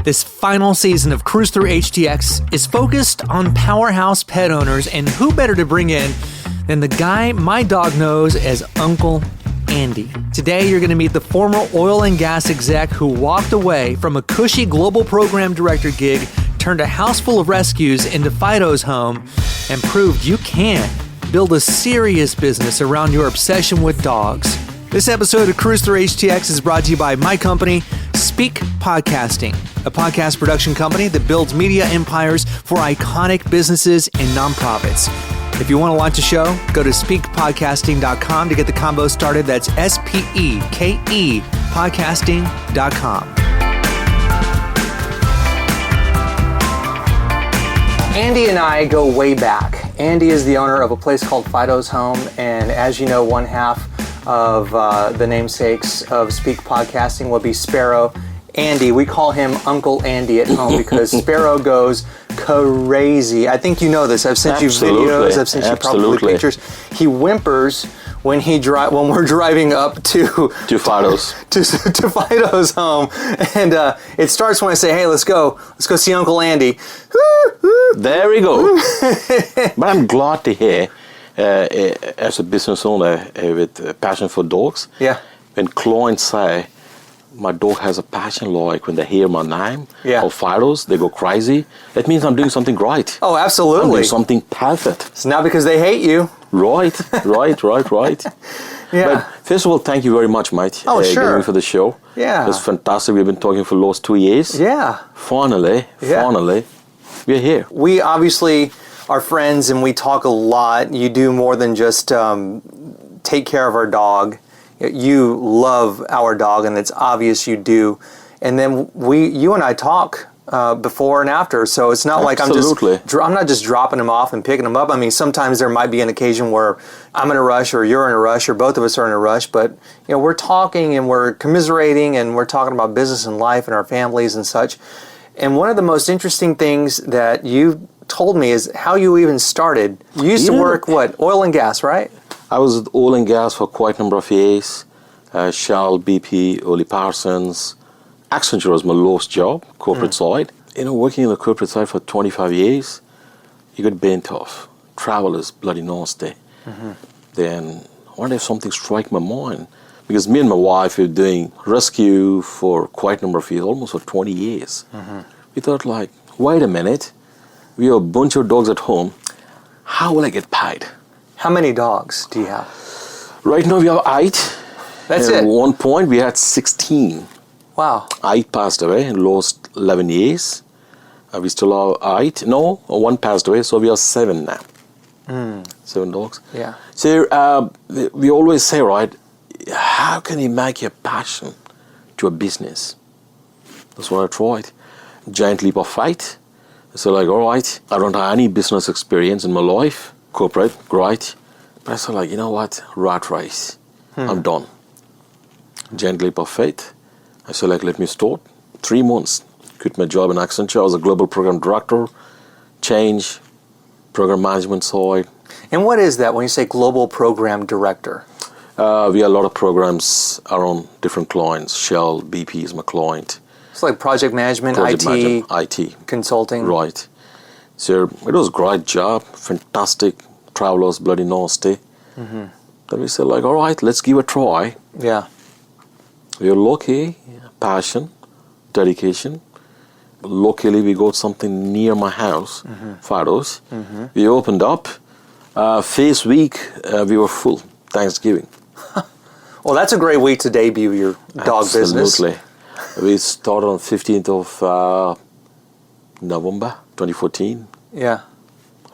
This final season of Cruise Through HTX is focused on powerhouse pet owners, and who better to bring in than the guy my dog knows as Uncle Andy. Today, you're going to meet the former oil and gas exec who walked away from a cushy global program director gig, turned a house full of rescues into Fido's home, and proved you can build a serious business around your obsession with dogs. This episode of Cruise Through HTX is brought to you by my company, Speak Podcasting, a podcast production company that builds media empires for iconic businesses and nonprofits. If you want to launch a show, go to speakpodcasting.com to get the combo started. That's SPEKE podcasting.com. Andy and I go way back. Andy is the owner of a place called Fido's Home, and as you know, one half of the namesakes of Speak Podcasting will be Sparrow. Andy, we call him Uncle Andy at home because Sparrow goes crazy. I think you know this. I've sent you videos. I've sent you probably pictures. He whimpers when we're driving up to Fido's to Fido's home, and it starts when I say, "Hey, let's go see Uncle Andy." There we go. But I'm glad to hear, as a business owner with a passion for dogs, when clients say, my dog has a passion, like when they hear my name or Fido's, they go crazy. That means I'm doing something right. Oh, absolutely. I'm doing something perfect. It's not because they hate you. Right. Yeah. But first of all, thank you very much, mate. Oh, sure. Getting me for the show. Yeah. It's fantastic. We've been talking for the last 2 years. Yeah. Finally, we're here. We obviously are friends and we talk a lot. You do more than just take care of our dog. You love our dog, and it's obvious you do. And then you and I talk before and after, so it's not like I'm not just dropping him off and picking him up. I mean, sometimes there might be an occasion where I'm in a rush, or you're in a rush, or both of us are in a rush. But we're talking and we're commiserating, and we're talking about business and life and our families and such. And one of the most interesting things that you told me is how you even started. You used to work oil and gas, right? I was at oil and gas for quite a number of years. Shell, BP, Oli Parsons. Accenture was my last job, corporate side. Working in the corporate side for 25 years, you get burnt off. Travel is bloody nasty. Mm-hmm. Then one day something struck my mind. Because me and my wife were doing rescue for quite a number of years, almost for 20 years. Mm-hmm. We thought wait a minute, we have a bunch of dogs at home. How will I get paid? How many dogs do you have? Right now we have 8. That's it? At one point we had 16. Wow. 8 passed away in the last 11 years. We still have 8. No, 1 passed away, so we have 7 now. 7 dogs. Yeah. So we always say, right, how can you make your passion to a business? That's what I tried. Giant leap of faith. So all right, I don't have any business experience in my life. Corporate, great. But I said, you know what? Rat race. I'm done. Giant leap of faith. I said, let me start. 3 months. Quit my job in Accenture. I was a global program director. Change, program management side. And what is that when you say global program director? We have a lot of programs around different clients. Shell, BP is my client. It's like project management, IT, consulting. Right. So it was a great job, fantastic. Travel was bloody nasty. Mm-hmm. Then we said, all right, let's give it a try. Yeah. We were lucky, passion, dedication. Luckily, we got something near my house, Fido's. Mm-hmm. We opened up. First week, we were full. Thanksgiving. Well, that's a great week to debut your dog business. Absolutely. We started on 15th of November 2014. Yeah.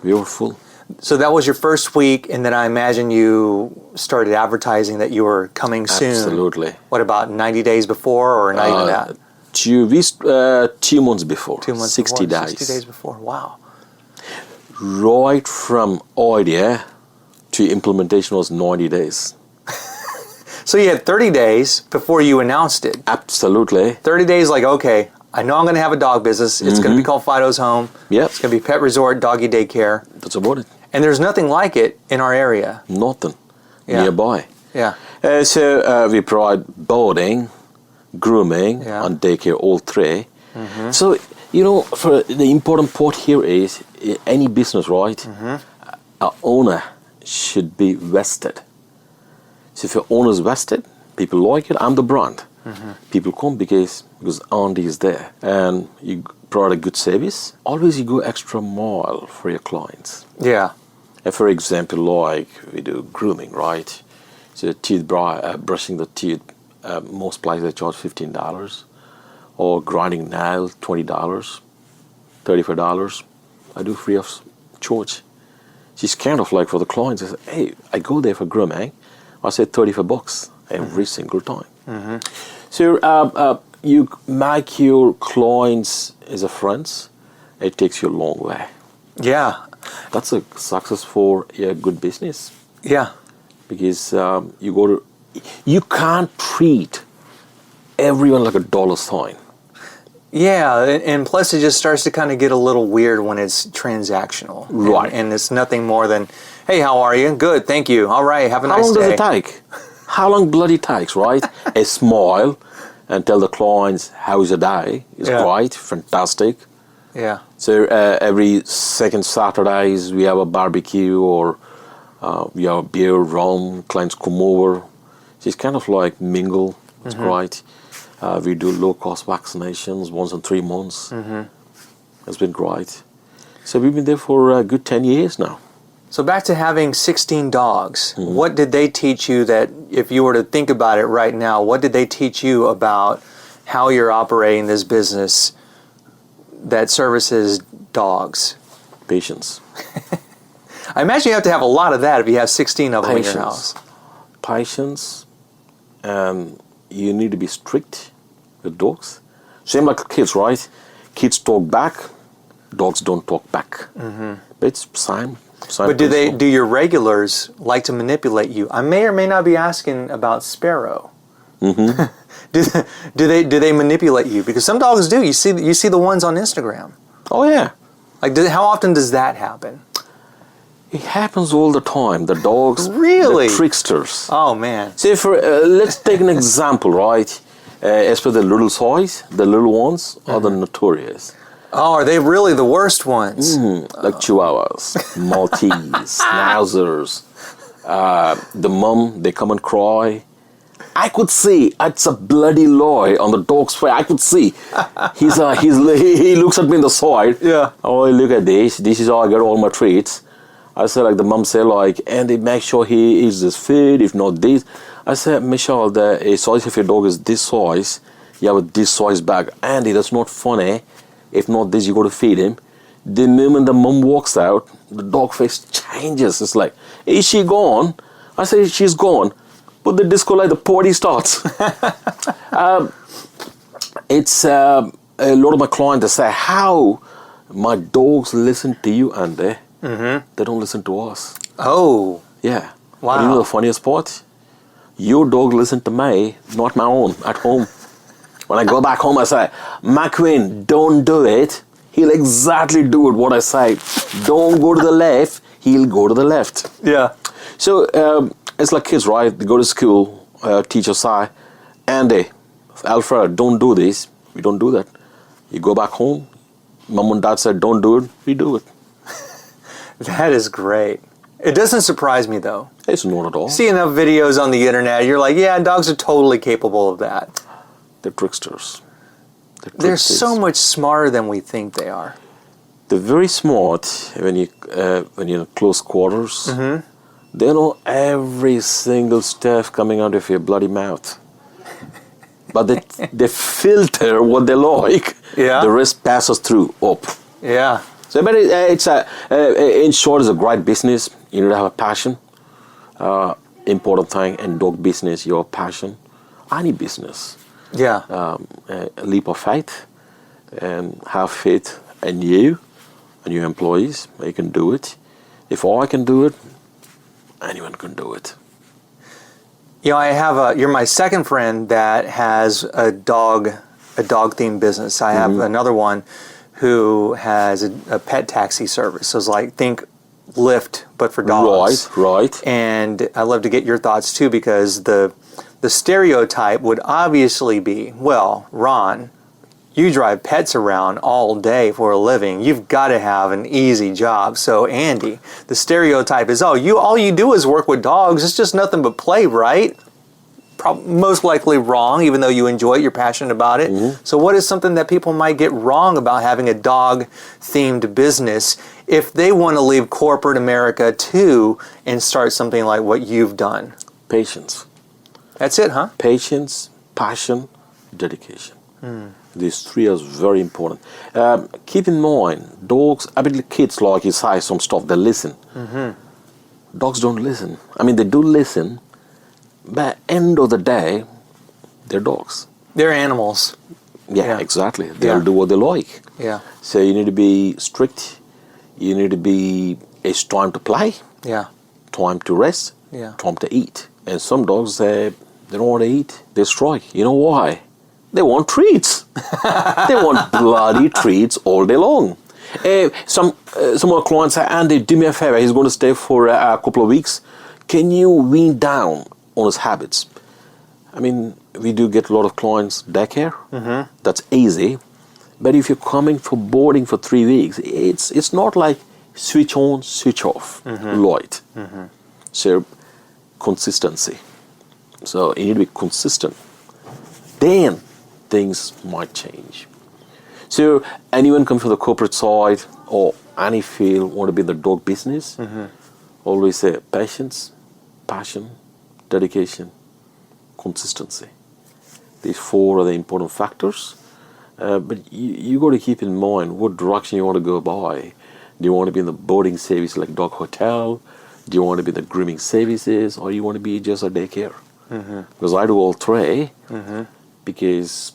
We were full. So that was your first week, and then I imagine you started advertising that you were coming soon. Absolutely. What, about 90 days before, or not even that? 2 months before. 2 months 60 before, days. 60 days before, wow. Right from idea to implementation was 90 days. So you had 30 days before you announced it. Absolutely. 30 days okay, I know I'm going to have a dog business. It's going to be called Fido's Home. Yep. It's going to be pet resort, doggy daycare. That's about it. And there's nothing like it in our area. Nothing nearby. Yeah. So we provide boarding, grooming, and daycare, all 3. So, for the important part here is any business, right? Our owner should be vested. So if your owner is vested, people like it. I'm the brand. People come because Andy is there, and you provide a good service. Always you go extra mile for your clients. Yeah. And for example, like we do grooming, right? So teeth brushing the teeth, most places they charge $15, or grinding nails $20, $35. I do free of charge. She's kind of like for the clients. I say, hey, I go there for grooming. I say $35 every single time. So you make your clients as a friends. It takes you a long way. Yeah. That's a success for a good business. Yeah. Because you can't treat everyone like a dollar sign. Yeah, and plus it just starts to kind of get a little weird when it's transactional. Right. And it's nothing more than, hey, how are you? Good, thank you. All right, have a nice day. How long does it take? How long bloody takes, right? A smile and tell the clients, how's your day? It's great, fantastic. Yeah. So every second Saturdays we have a barbecue, or we have a beer, rum, clients come over. So it's kind of like mingle. It's great. We do low-cost vaccinations once in 3 months. It's been great. So we've been there for a good 10 years now. So back to having 16 dogs. What did they teach you that, if you were to think about it right now, what did they teach you about how you're operating this business that services dogs? Patience. I imagine you have to have a lot of that if you have 16 of them in your house. Patience, and you need to be strict with dogs. Same like kids, right? Kids talk back, dogs don't talk back. But it's same. But do your regulars like to manipulate you? I may or may not be asking about Sparrow. do they manipulate you? Because some dogs do. You see the ones on Instagram. Oh yeah. Like how often does that happen? It happens all the time. The dogs, really, the tricksters. Oh man. See, let's take an example, right? As for the little toys, the little ones are the notorious. Oh, are they really the worst ones? Like Chihuahuas, Maltese, Schnauzers. The mum, they come and cry. I could see it's a bloody lie on the dog's face. I could see. He looks at me in the side. Yeah. Oh, look at this. This is how I get all my treats. I said, like the mum said, like, Andy, make sure he eats this food. If not this, I said, Michelle, the size of your dog is this size. You have this size bag. Andy, that's not funny. If not this, you got to feed him. The moment the mum walks out, the dog face changes. It's like, is she gone? I say, she's gone. Put the disco light, the party starts. It's a lot of my clients, they say, how my dogs listen to you, Andy. They don't listen to us. Oh. Yeah. Wow. But you know the funniest part? Your dog listen to me, not my own, at home. When I go back home, I say, McQueen, don't do it. He'll exactly do it what I say. Don't go to the left. He'll go to the left. Yeah. So it's like kids, right? They go to school, teacher say, Andy, Alfred, don't do this. We don't do that. You go back home, mom and dad said, don't do it. We do it. That is great. It doesn't surprise me, though. It's not at all. You see enough videos on the internet, you're like, yeah, dogs are totally capable of that. They're tricksters. They're so much smarter than we think they are. They're very smart when you're in close quarters. They know every single stuff coming out of your bloody mouth. But they filter what they like. Yeah. The rest passes through up. Yeah. So, but in short, it's a great business. You need to have a passion. Important thing in dog business, your passion. Any business. Yeah. A leap of faith, and have faith in you and your employees. You can do it. If I can do it, anyone can do it. You know, you're my second friend that has a dog themed business. I have another one who has a pet taxi service. So it's like, think Lyft, but for dogs. Right. And I'd love to get your thoughts too, because the stereotype would obviously be, well, Ron, you drive pets around all day for a living. You've got to have an easy job. So Andy, the stereotype is, all you do is work with dogs. It's just nothing but play, right? Most likely wrong, even though you enjoy it, you're passionate about it. Mm-hmm. So what is something that people might get wrong about having a dog-themed business if they want to leave corporate America too and start something like what you've done? Patience. That's it, huh? Patience, passion, dedication. These three are very important. Keep in mind, dogs, kids like you say some stuff, they listen. Dogs don't listen. I mean, they do listen, but end of the day, they're dogs. They're animals. Yeah, exactly. They'll do what they like. Yeah. So you need to be strict. You need to be, it's time to play, Yeah. time to rest, Yeah. time to eat. And some dogs, they don't want to eat. They strike. You know why? They want treats. They want bloody treats all day long. Some of our clients say, Andy, do me a favor. He's going to stay for a couple of weeks. Can you wean down on his habits? I mean, we do get a lot of clients daycare. That's easy. But if you're coming for boarding for 3 weeks, it's not like switch on, switch off, light. So consistency. So you need to be consistent. Then things might change. So anyone come from the corporate side or any field want to be in the dog business, always say patience, passion, dedication, consistency. These four are the important factors. But you got to keep in mind what direction you want to go by. Do you want to be in the boarding service like dog hotel? Do you want to be in the grooming services? Or you want to be just a daycare? Because I do all three. Because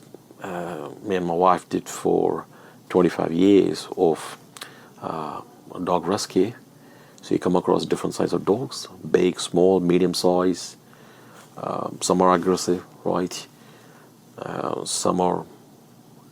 me and my wife did for 25 years of dog rescue. So you come across different sizes of dogs, big, small, medium size. Some are aggressive, right? Some are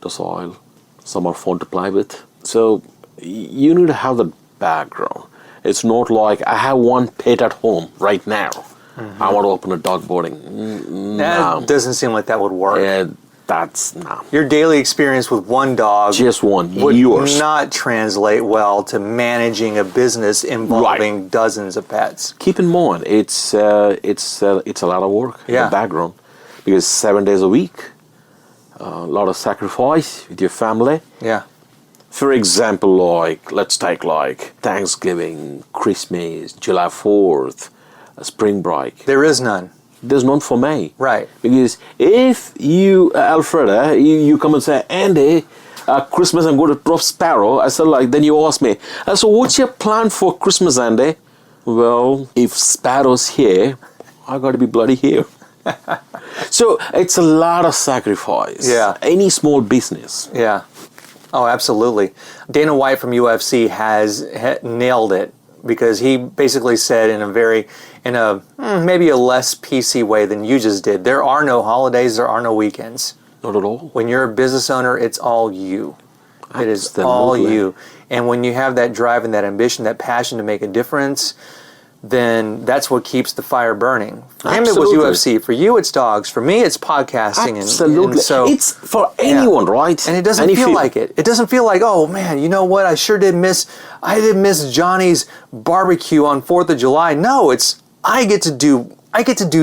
docile, some are fun to play with. So you need to have the background. It's not like I have one pet at home right now. I want to open a dog boarding. That doesn't seem like that would work. That's no. Your daily experience with one dog Just one. would Yours. not translate well to managing a business involving dozens of pets. Keep in mind, it's a lot of work. Yeah. The background, because 7 days a week, a lot of sacrifice with your family. Yeah. For example, like let's take like Thanksgiving, Christmas, July 4th, spring break. There is none. There's none for me. Right. Because if you, Alfreda, you come and say, Andy, Christmas I'm going to drop Sparrow. I said like, then you ask me, so what's your plan for Christmas, Andy? Well, if Sparrow's here, I got to be bloody here. So it's a lot of sacrifice. Yeah. Any small business. Yeah. Oh, absolutely. Dana White from UFC has nailed it, because he basically said in a maybe a less PC way than you just did, there are no holidays, there are no weekends. Not at all. When you're a business owner, it's all you. It is Absolutely. all you. And when you have that drive and that ambition, that passion to make a difference, then that's what keeps the fire burning. For him, it was UFC. For you, it's dogs. For me, it's podcasting. Absolutely. And so it's for anyone, right? And it doesn't feel like it. It doesn't feel like, oh man, you know what? I did miss Johnny's barbecue on 4th of July. No, it's I get to do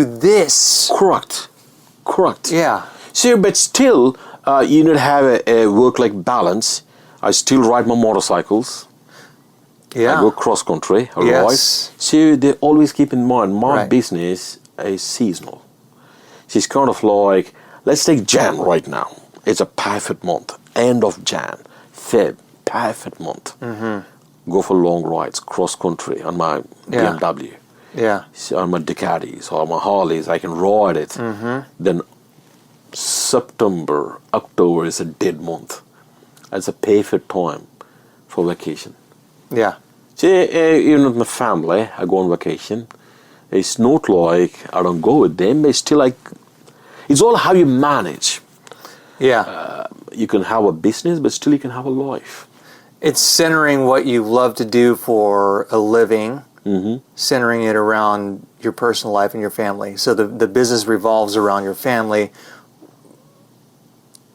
this. Correct. Yeah. So, but still, you need to have a work-life balance. I still ride my motorcycles. Yeah. I go cross country, all Yes. right? So they always keep in mind my Right. business is seasonal. It's kind of like, let's take Jan right now. It's a perfect month. End of Jan, Feb, perfect month. Go for long rides, cross country on my BMW. Yeah. So on my Ducatis or my Harleys, I can ride it. Then September, October is a dead month. It's a perfect time for vacation. Yeah. See, even with my family, I go on vacation. It's not like I don't go with them. It's still like, it's all how you manage. Yeah. You can have a business, but still you can have a life. It's centering what you love to do for a living, centering it around your personal life and your family. So the business revolves around your family.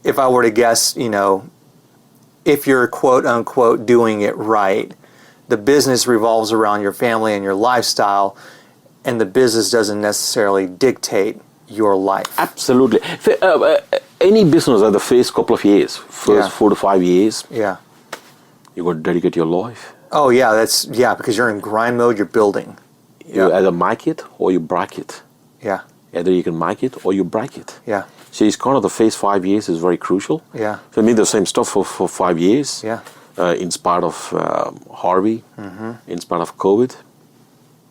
if I were to guess, if you're quote unquote doing it right, the business revolves around your family and your lifestyle, and the business doesn't necessarily dictate your life. Absolutely. Any business at the first couple of years, first 4 to 5 years, Yeah. you got to dedicate your life. Oh yeah, because you're in grind mode, you're building. You either make it or you break it. Yeah. Either you can make it or you break it. Yeah. So it's kind of the first 5 years is very crucial. Yeah. So I mean the same stuff for 5 years. Yeah. In spite of Harvey, in spite of COVID,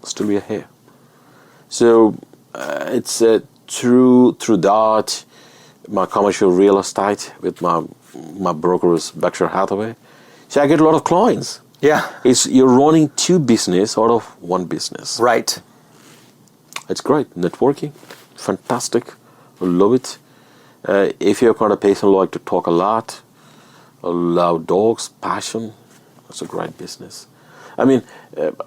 still we are here. So it's through that, my commercial real estate with my brokers Berkshire Hathaway. So I get a lot of clients. Yeah. You're running 2 business out of 1 business. Right. It's great. Networking, fantastic. I love it. If you're kind of person who like to talk a lot, love dogs, passion, it's a great business. I mean,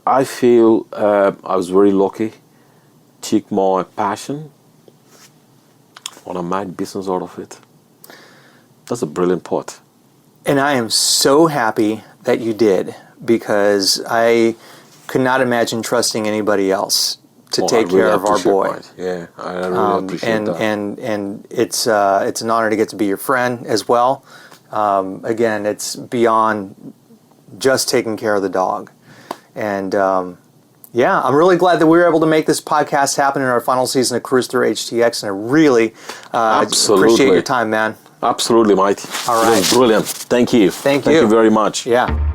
I feel I was very lucky. Took my passion and I made business out of it. That's a brilliant part. And I am so happy that you did, because I could not imagine trusting anybody else to take care of our boy. That. Yeah, I really appreciate that. And it's an honor to get to be your friend as well. Again, it's beyond just taking care of the dog. And I'm really glad that we were able to make this podcast happen in our final season of Cruise Through HTX, and I really appreciate your time, man. Absolutely, mate. All right. It was brilliant. Thank you. Thank you very much. Yeah.